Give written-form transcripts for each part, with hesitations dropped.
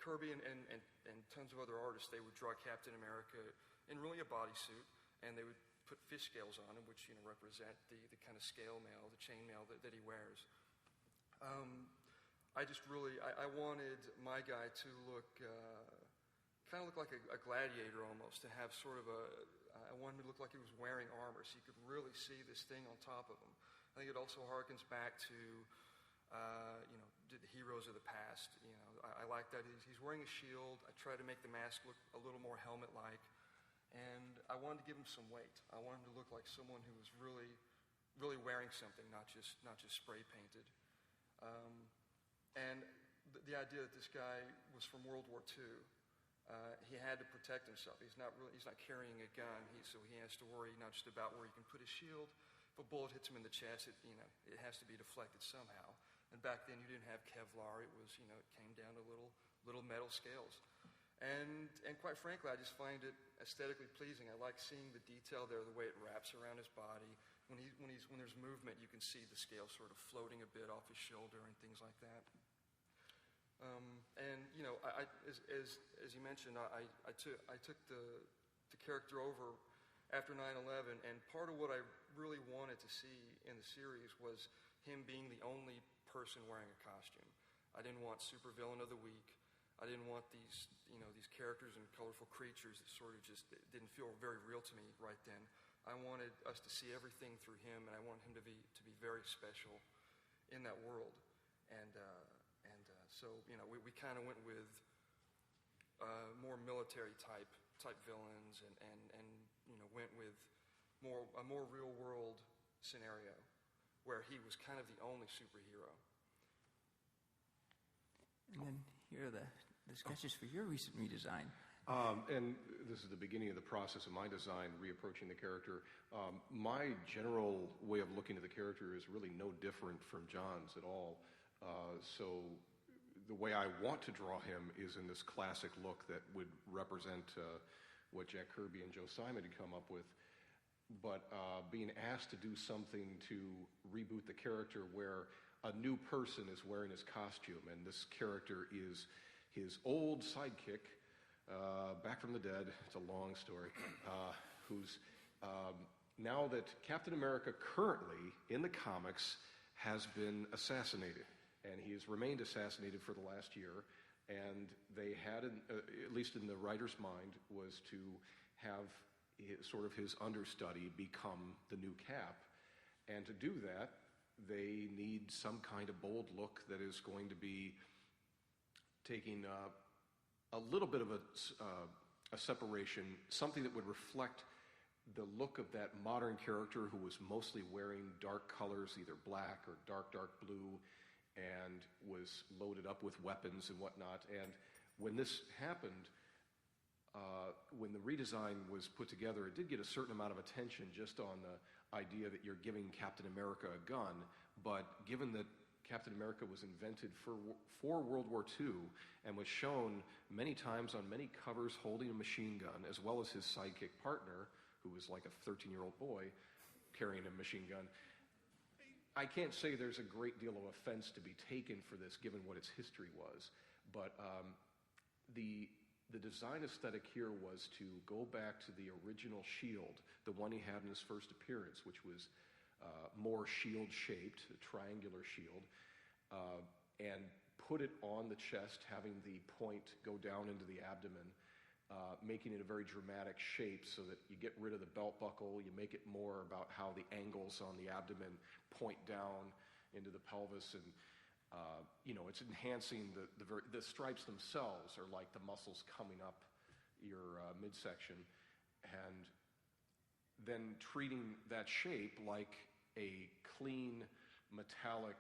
Kirby and tons of other artists, they would draw Captain America in really a bodysuit, and they would put fish scales on him, which represent the kind of scale mail, the chain mail that he wears. I wanted my guy to look kind of look like a gladiator almost, to have sort of I wanted him to look like he was wearing armor, so you could really see this thing on top of him. I think it also harkens back to the heroes of the past. I like that he's wearing a shield. I try to make the mask look a little more helmet-like, and I wanted to give him some weight. I wanted him to look like someone who was really, really wearing something, not just spray painted. And the idea that this guy was from World War II. He had to protect himself. He's not carrying a gun, so he has to worry not just about where he can put his shield. If a bullet hits him in the chest, it has to be deflected somehow. And back then, you didn't have Kevlar. It was, it came down to little metal scales. And quite frankly, I just find it aesthetically pleasing. I like seeing the detail there, the way it wraps around his body. When there's movement, you can see the scale sort of floating a bit off his shoulder and things like that. As you mentioned, I took the character over after 9/11, and part of what I really wanted to see in the series was him being the only person wearing a costume. I didn't want supervillain of the week. I didn't want these characters and colorful creatures that sort of just didn't feel very real to me right then. I wanted us to see everything through him, and I wanted him to be very special in that world. So we kind of went with more military type villains, and went with a more real world scenario where he was kind of the only superhero. And then here are the sketches for your recent redesign. And this is the beginning of the process of my design, reapproaching the character. My general way of looking at the character is really no different from John's at all. So the way I want to draw him is in this classic look that would represent what Jack Kirby and Joe Simon had come up with. But being asked to do something to reboot the character where a new person is wearing his costume, and this character is his old sidekick, back from the dead, it's a long story, who's now that Captain America currently in the comics has been assassinated, and he has remained assassinated for the last year, and they had, at least in the writer's mind, was to have sort of his understudy become the new Cap, and to do that, they need some kind of bold look that is going to be taking a little bit of a separation, something that would reflect the look of that modern character who was mostly wearing dark colors, either black or dark blue, and was loaded up with weapons and whatnot. And when this happened, when the redesign was put together, it did get a certain amount of attention just on the idea that you're giving Captain America a gun. But given that Captain America was invented for World War II and was shown many times on many covers holding a machine gun, as well as his sidekick partner, who was like a 13-year-old boy carrying a machine gun, I can't say there's a great deal of offense to be taken for this, given what its history was. But the design aesthetic here was to go back to the original shield, the one he had in his first appearance, which was more shield-shaped, a triangular shield, and put it on the chest, having the point go down into the abdomen, making it a very dramatic shape so that you get rid of the belt buckle, you make it more about how the angles on the abdomen point down into the pelvis, and it's enhancing the stripes themselves are like the muscles coming up your midsection, and then treating that shape like a clean metallic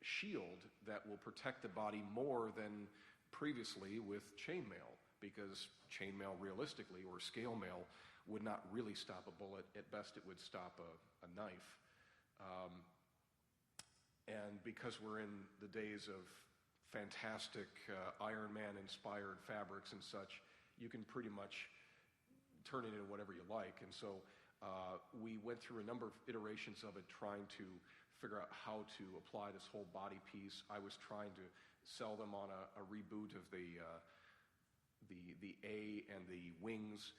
shield that will protect the body more than previously with chainmail, because chainmail realistically, or scale mail, would not really stop a bullet. At best it would stop a knife. And because we're in the days of fantastic Iron Man inspired fabrics and such, you can pretty much turn it into whatever you like. And so we went through a number of iterations of it, trying to figure out how to apply this whole body piece. I was trying to sell them on a reboot of the A and the wings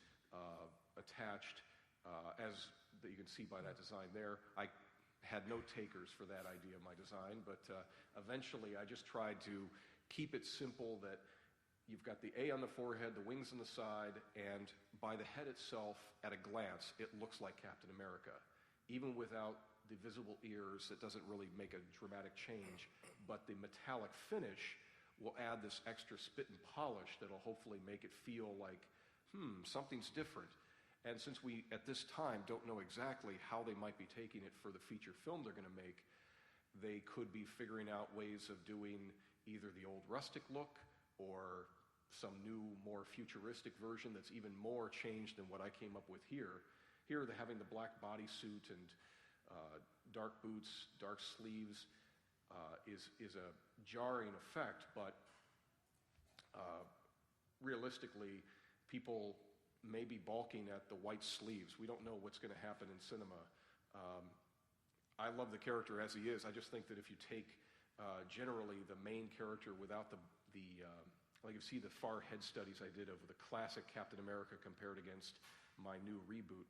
attached, as that you can see by that design there. I had no takers for that idea of my design, but eventually I just tried to keep it simple that you've got the A on the forehead, the wings on the side, and by the head itself, at a glance, it looks like Captain America. Even without the visible ears, it doesn't really make a dramatic change, but the metallic finish will add this extra spit and polish that'll hopefully make it feel like, something's different. And since we, at this time, don't know exactly how they might be taking it for the feature film they're going to make, they could be figuring out ways of doing either the old rustic look or some new, more futuristic version that's even more changed than what I came up with here. Here, they're having the black bodysuit and dark boots, dark sleeves is a jarring effect, but realistically, people may be balking at the white sleeves. We don't know what's going to happen in cinema. I love the character as he is. I just think that if you take generally the main character without like you see the far head studies I did of the classic Captain America compared against my new reboot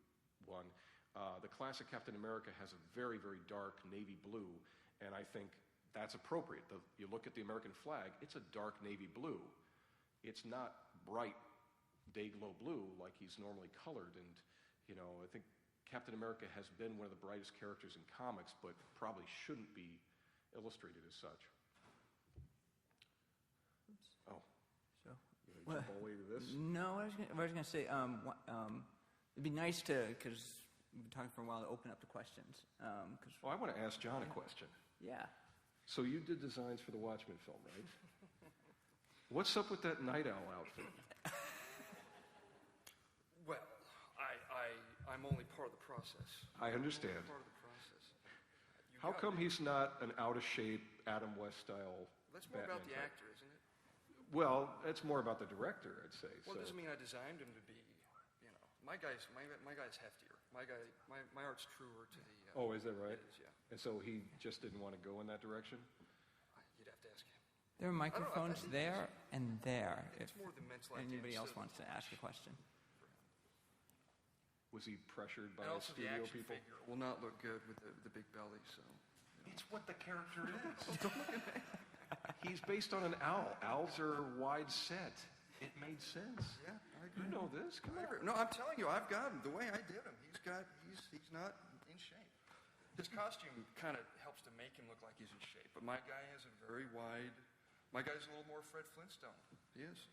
one. The classic Captain America has a very, very dark navy blue, and I think that's appropriate. You look at the American flag, it's a dark navy blue. It's not bright day-glow blue like he's normally colored, and I think Captain America has been one of the brightest characters in comics, but probably shouldn't be illustrated as such. Oh. So, you want to jump all the way to this? No, I was going to say, it'd be nice to, because we've been talking for a while, to open up to questions. Well, I want to ask John a question. Yeah. So you did designs for the Watchmen film, right? What's up with that Night Owl outfit? Well, I'm only part of the process. I understand. I'm only part of the process. How come he's not an out-of-shape Adam West style That's more Batman about the type? actor, isn't it? Well, it's more about the director, I'd say. Well, so. it doesn't mean I designed him to be, my guy's heftier. My art's truer to the. Oh, is that right? It is, yeah. And so he just didn't want to go in that direction? You'd have to ask him. There are microphones there and there. It's more the mental idea. Anybody else wants to ask a question. Was he pressured by And also the studio action people? figure will not look good with the big belly, so. It's what the character is. He's based on an owl. Owls are wide set. It made sense. Yeah, I agree. You know this? Come on. No, I'm telling you, I've got him the way I did him. He's not in shape. His costume kind of helps to make him look like he's in shape, but my guy has a very wide. My guy's a little more Fred Flintstone. He is.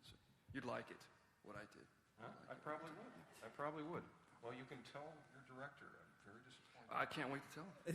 So you'd like it, what I did. Huh? I probably would. I probably would. Well, you can tell your director. I'm very disappointed. I can't wait to tell him.